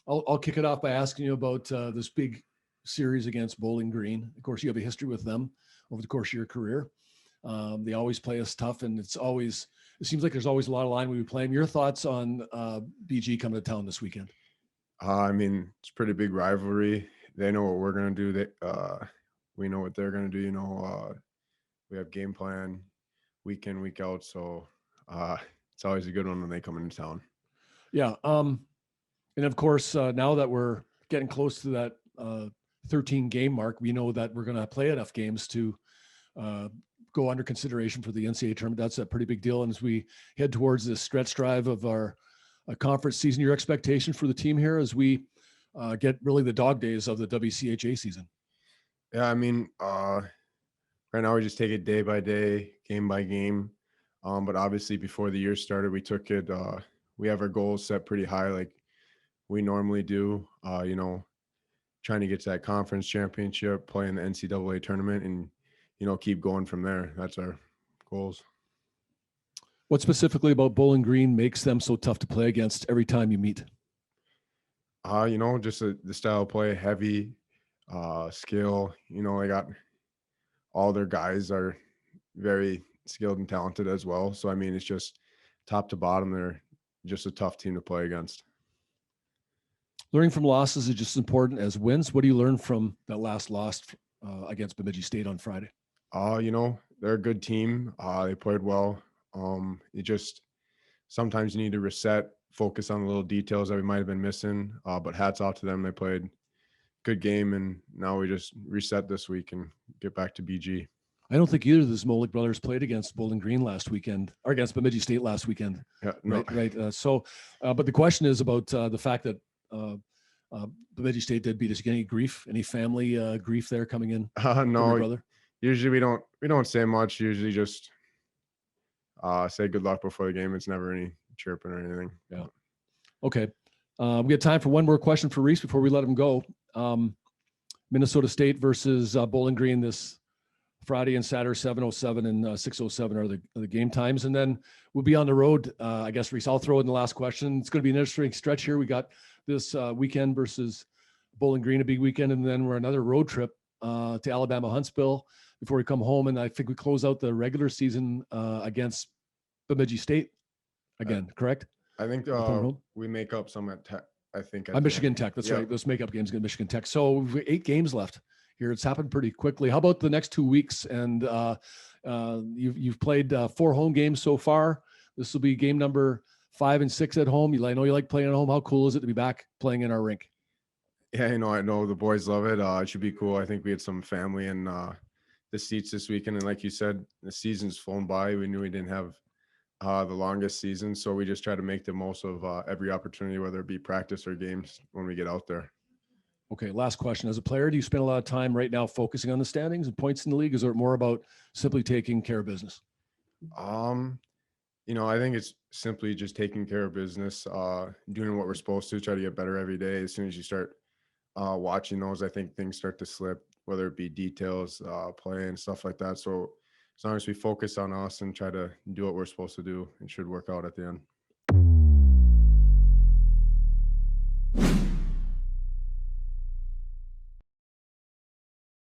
I'll kick it off by asking you about this big series against Bowling Green. Of course, you have a history with them over the course of your career. They always play us tough, and it seems like there's always a lot of line we play them. Your thoughts on BG coming to town this weekend? I mean, it's a pretty big rivalry. They know what we're gonna do. We know what they're gonna do. We have game plan week in, week out. So uh, it's always a good one when they come into town. Yeah. And of course, now that we're getting close to that 13 game mark, we know that we're going to play enough games to uh, go under consideration for the NCAA tournament. That's a pretty big deal. And as we head towards this stretch drive of our conference season, your expectation for the team here as we get really the dog days of the WCHA season? Yeah, I mean, right now we just take it day by day, game by game. But obviously, before the year started, we took it. We have our goals set pretty high, like we normally do. Trying to get to that conference championship, play in the NCAA tournament, and keep going from there. That's our goals. What specifically about Bowling Green makes them so tough to play against every time you meet? Just the style of play, heavy, skill. They got all their guys are very skilled and talented as well. So I mean, it's just top to bottom. They're just a tough team to play against. Learning from losses is just as important as wins. What do you learn from that last loss against Bemidji State on Friday? They're a good team. They played well. It just sometimes you need to reset, focus on the little details that we might have been missing. But hats off to them. They played good game, and now we just reset this week and get back to BG. I don't think either of the Zmolek brothers played against Bowling Green last weekend or against Bemidji State last weekend. Yeah, no. Right. But the question is about the fact that Bemidji State did beat us. You get any grief, any family grief there coming in? No, brother. Usually we don't say much. Usually just say good luck before the game. It's never any chirping or anything. Yeah. Okay. We got time for one more question for Riese before we let him go. Minnesota State versus Bowling Green this Friday and Saturday, 7:07 and 6:07 are the game times. And then we'll be on the road. I guess, Riese, I'll throw in the last question. It's going to be an interesting stretch here. We got this weekend versus Bowling Green, a big weekend. And then we're another road trip to Alabama, Huntsville before we come home. And I think we close out the regular season against Bemidji State again, correct? I think we make up some at Tech. I think at Michigan Tech. That's right. Those makeup games against Michigan Tech. So we've got 8 games left here. It's happened pretty quickly. How about the next 2 weeks? And you've played 4 home games so far. This will be game number 5 and 6 at home. I know you like playing at home. How cool is it to be back playing in our rink? Yeah, I know the boys love it. It should be cool. I think we had some family in the seats this weekend. And like you said, the season's flown by. We knew we didn't have the longest season. So we just try to make the most of every opportunity, whether it be practice or games when we get out there. Okay, last question. As a player, do you spend a lot of time right now focusing on the standings and points in the league? Is it more about simply taking care of business? I think it's simply just taking care of business, doing what we're supposed to, try to get better every day. As soon as you start watching those, I think things start to slip, whether it be details, play and stuff like that. So as long as we focus on us and try to do what we're supposed to do, it should work out at the end.